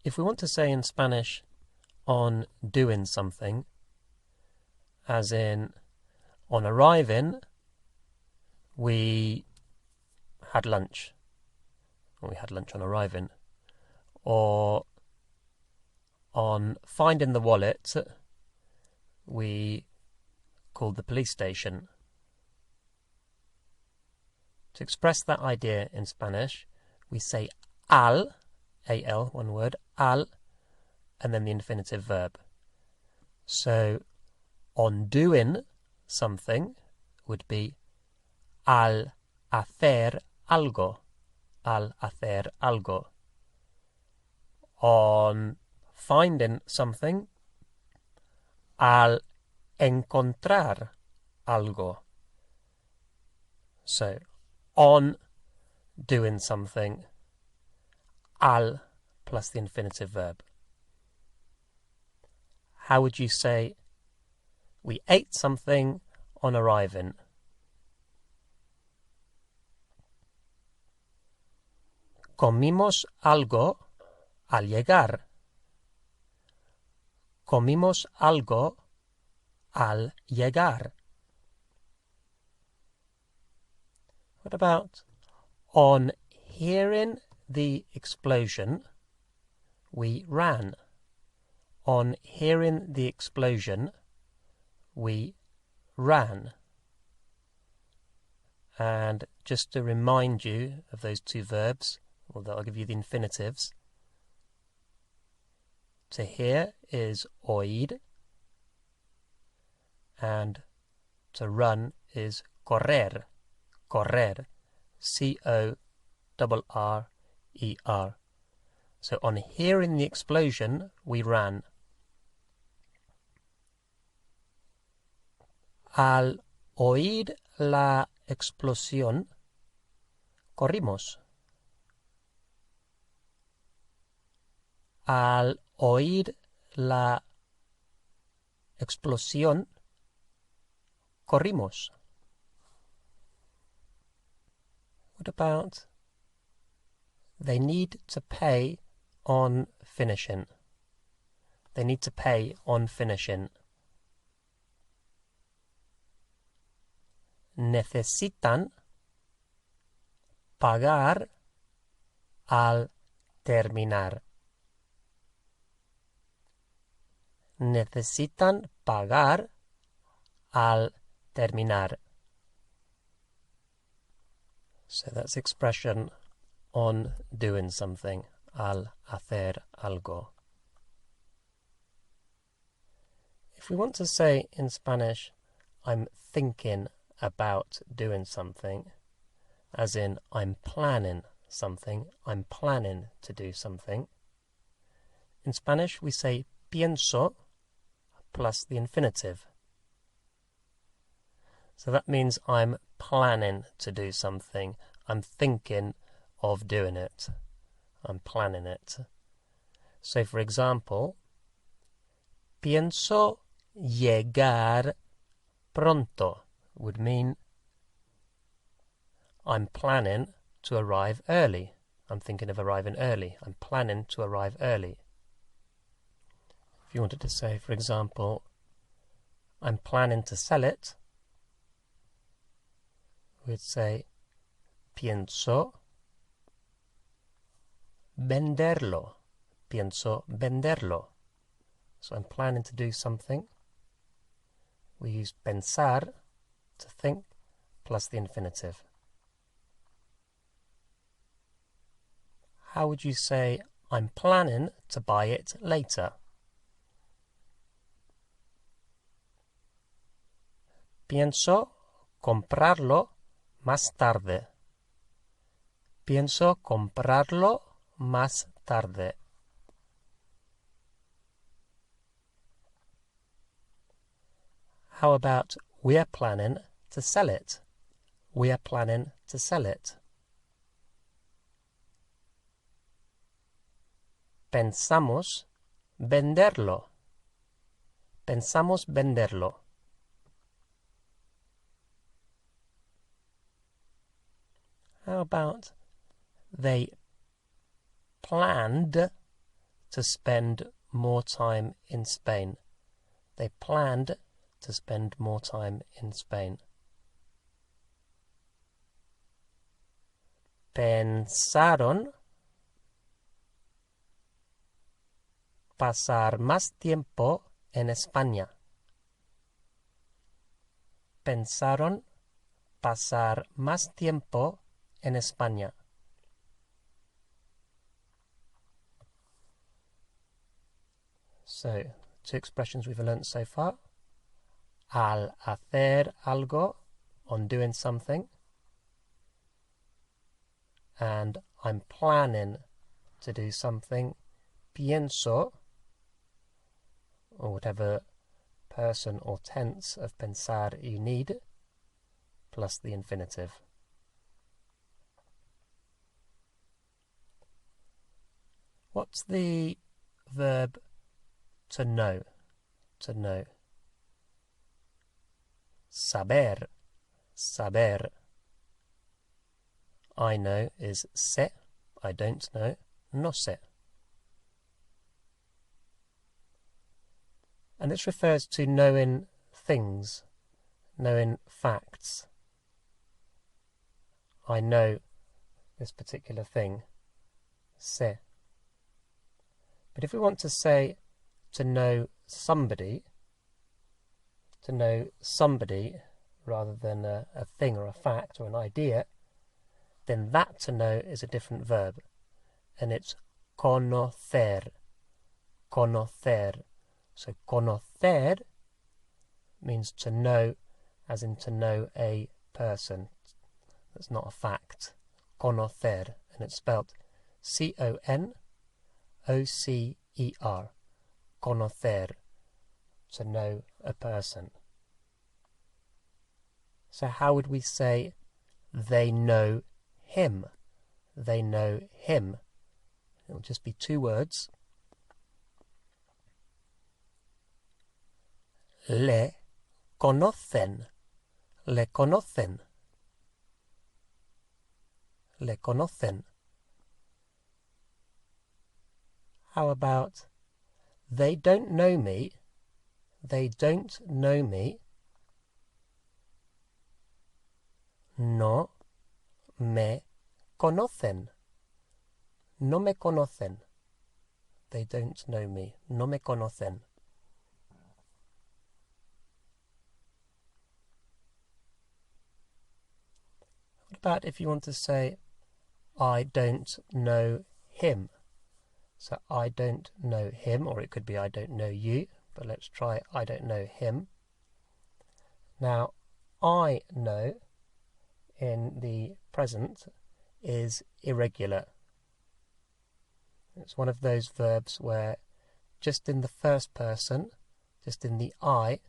If we want to say in Spanish on doing something, as in on arriving, we had lunch. Or we had lunch on arriving. Or on finding the wallet, we called the police station. To express that idea in Spanish, we say al, A-L, one word, al, and then the infinitive verb. So, on doing something would be al hacer algo, al hacer algo. On finding something, al encontrar algo. So, on doing something, al plus the infinitive verb. How would you say we ate something on arriving? Comimos algo al llegar. Comimos algo al llegar. What about on hearing the explosion, we ran. On hearing the explosion, we ran. And just to remind you of those two verbs, although I'll give you the infinitives. To hear is oír, and to run is correr. Correr, C-O-R-R-E-R. So on hearing the explosion, we ran. Al oír la explosión, corrimos. Al oír la explosión, corrimos. What about they need to pay on finishing? They need to pay on finishing. Necesitan pagar al terminar. Necesitan pagar al terminar. So that's expression on doing something, al hacer algo. If we want to say in Spanish, I'm thinking about doing something, as in I'm planning something, I'm planning to do something. In Spanish we say pienso plus the infinitive. So that means I'm planning to do something. I'm thinking of doing it. I'm planning it. So, for example, pienso llegar pronto would mean I'm planning to arrive early. I'm thinking of arriving early. I'm planning to arrive early. If you wanted to say, for example, I'm planning to sell it, we'd say pienso venderlo. Pienso venderlo. So I'm planning to do something. We use pensar, to think, plus the infinitive. How would you say I'm planning to buy it later? Pienso comprarlo más tarde. Pienso comprarlo más tarde. How about we're planning to sell it? We're planning to sell it. Pensamos venderlo. Pensamos venderlo. How about they planned to spend more time in Spain. They planned to spend more time in Spain. Pensaron pasar más tiempo en España. Pensaron pasar más tiempo en España. So, two expressions we've learnt so far. Al hacer algo, on doing something. And I'm planning to do something. Pienso, or whatever person or tense of pensar you need, plus the infinitive. What's the verb to know? To know. Saber. Saber. I know is sé. I don't know. No sé. And this refers to knowing things, knowing facts. I know this particular thing. Sé. But if we want to say to know somebody rather than a thing or a fact or an idea, then that to know is a different verb. And it's conocer. Conocer. So conocer means to know, as in to know a person. That's not a fact. Conocer. And it's spelled C-O-N-O-C-E-R. Conocer. To know a person. So how would we say they know him? They know him. It will just be two words. Le conocen. Le conocen. Le conocen. How about they don't know me? They don't know me. No me conocen. No me conocen. They don't know me. No me conocen. What about if you want to say, I don't know him? So I don't know him, or it could be I don't know you, but let's try I don't know him. Now, I know in the present is irregular. It's one of those verbs where just in the first person, just in the I,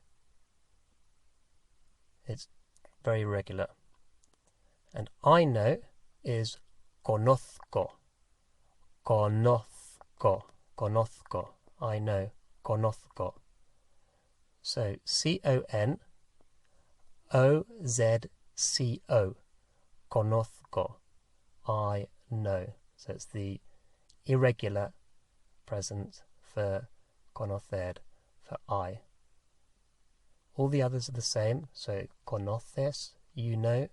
it's very irregular. And I know is conozco. Conozco. Conozco. I know. Conozco. So C-O-N-O-Z-C-O. Conozco. I know. So it's the irregular present for conocer, for I. All the others are the same. So conoces, you know.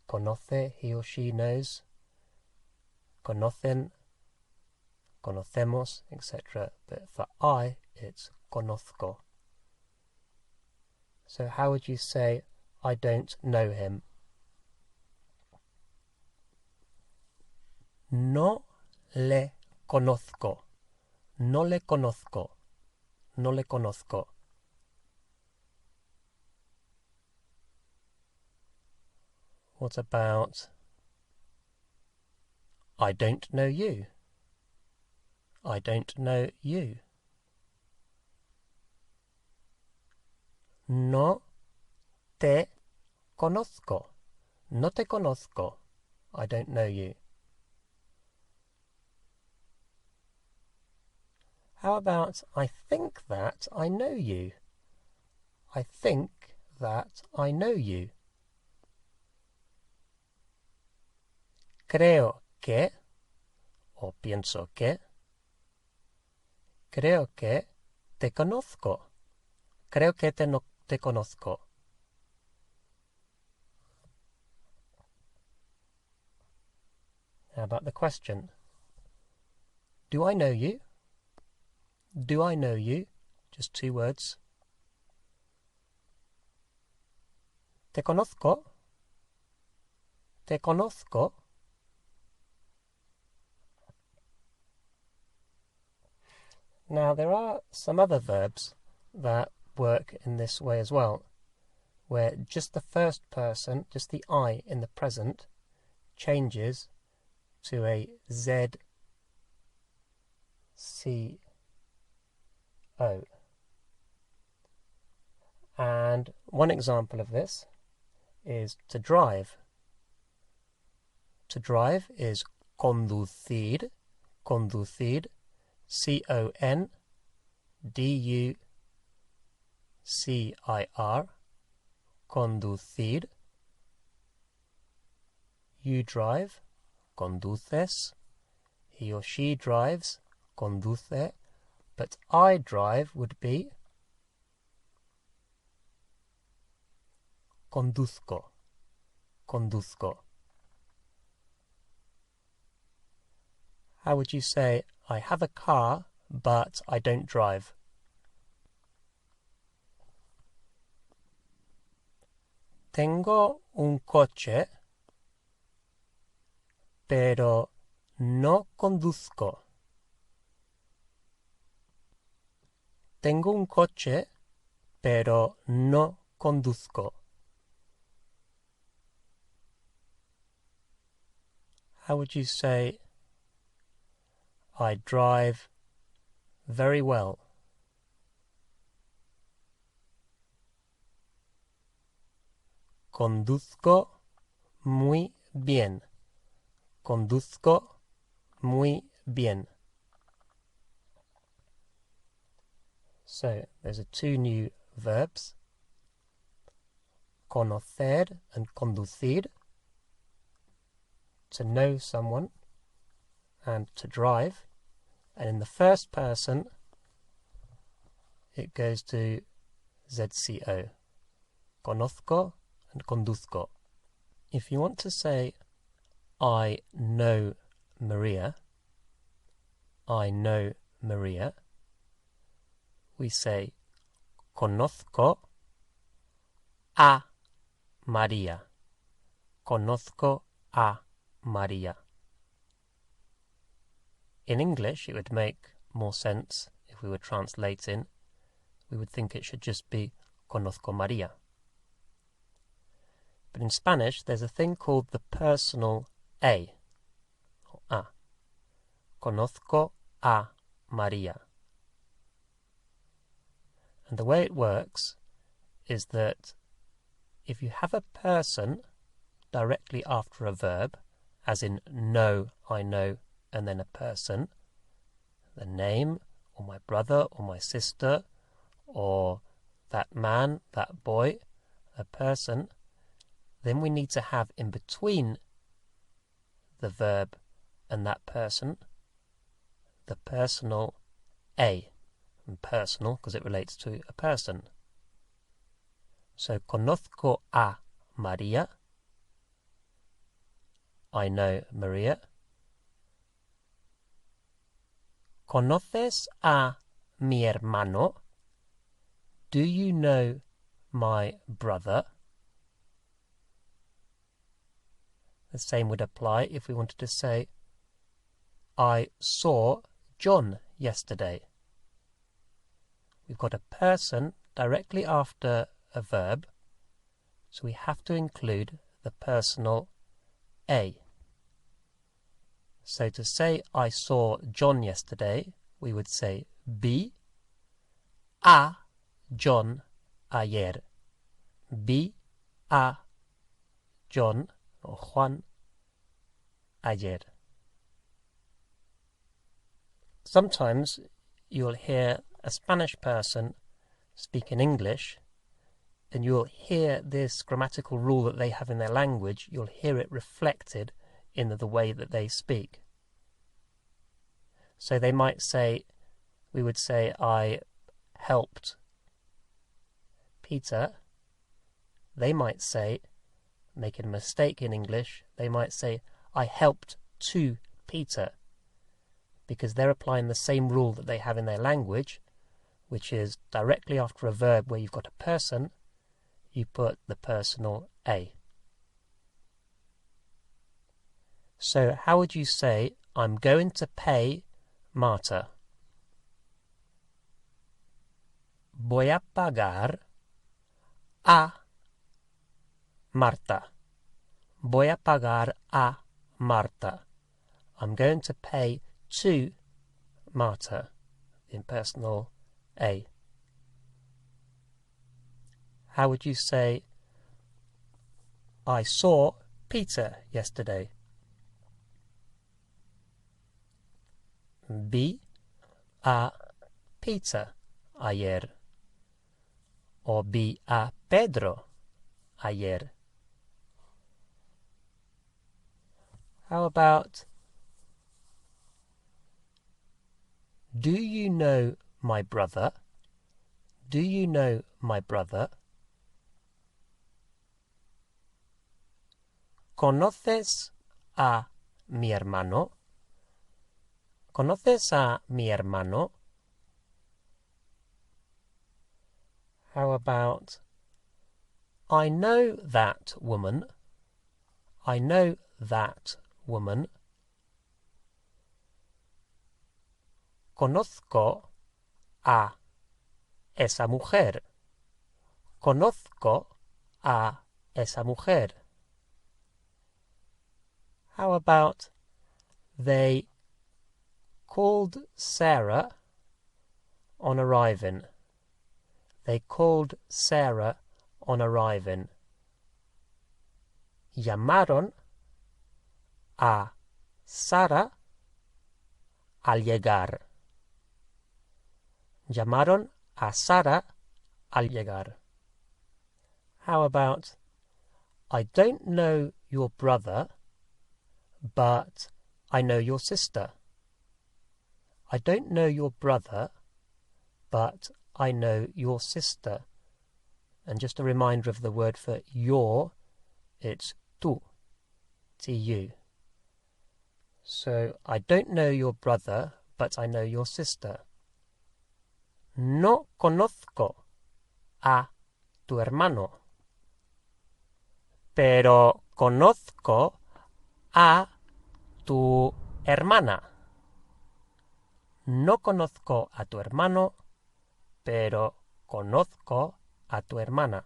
Conoce, he or she knows. Conocen, conocemos, etc. But for I, it's conozco. So how would you say, I don't know him? No le conozco. No le conozco. No le conozco. What about I don't know you? I don't know you. No te conozco. No te conozco. I don't know you. How about I think that I know you? I think that I know you. Creo que, o pienso que, Creo que te conozco. Creo que te conozco. How about the question? Do I know you? Do I know you? Just 2 words. Te conozco. Te conozco. Now, there are some other verbs that work in this way as well, where just the first person, just the I in the present, changes to a ZCO. And one example of this is to drive. To drive is conducir, conducir, C-O-N-D-U-C-I-R, conducir. You drive, conduces. He or she drives, conduce. But I drive would be conduzco, conduzco. How would you say, I have a car, but I don't drive? Tengo un coche, pero no conduzco. Tengo un coche, pero no conduzco. How would you say, I drive very well? Conduzco muy bien. Conduzco muy bien. So, there's 2 new verbs, conocer and conducir, to know someone and to drive. And in the first person, it goes to ZCO, conozco and conduzco. If you want to say, I know Maria, I know Maria, we say, conozco a María. Conozco a María. In English, it would make more sense if we were translating. We would think it should just be conozco María. But in Spanish, there's a thing called the personal a, or a. Conozco a María. And the way it works is that if you have a person directly after a verb, as in know, I know, and then a person, the name, or my brother, or my sister, or that man, that boy, a person, then we need to have in between the verb and that person, the personal a. And personal because it relates to a person. So, conozco a María. I know Maria. ¿Conoces a mi hermano? Do you know my brother? The same would apply if we wanted to say, I saw John yesterday. We've got a person directly after a verb, so we have to include the personal a. So to say, I saw John yesterday, we would say, vi a John ayer. Vi a John, or Juan, ayer. Sometimes you'll hear a Spanish person speak in English, and you'll hear this grammatical rule that they have in their language, you'll hear it reflected in the way that they speak. So they might say, we would say I helped Peter. They might say, making a mistake in English, they might say, I helped to Peter, because they're applying the same rule that they have in their language, which is directly after a verb where you've got a person, you put the personal a. So how would you say, I'm going to pay Marta? Voy a pagar a Marta. Voy a pagar a Marta. I'm going to pay to Marta, the impersonal a. How would you say, I saw Peter yesterday? Vi a Peter ayer. O vi a Pedro ayer. How about, do you know my brother? Do you know my brother? ¿Conoces a mi hermano? ¿Conoces a mi hermano? How about, I know that woman. I know that woman. Conozco a esa mujer. Conozco a esa mujer. How about, they called Sarah on arriving. They called Sarah on arriving. Llamaron a Sara al llegar. Llamaron a Sara al llegar. How about, I don't know your brother, but I know your sister. I don't know your brother, but I know your sister. And just a reminder of the word for your, it's tú, T-U. So, I don't know your brother, but I know your sister. No conozco a tu hermano, pero conozco a tu hermana. No conozco a tu hermano, pero conozco a tu hermana.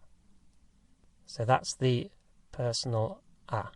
So that's the personal a.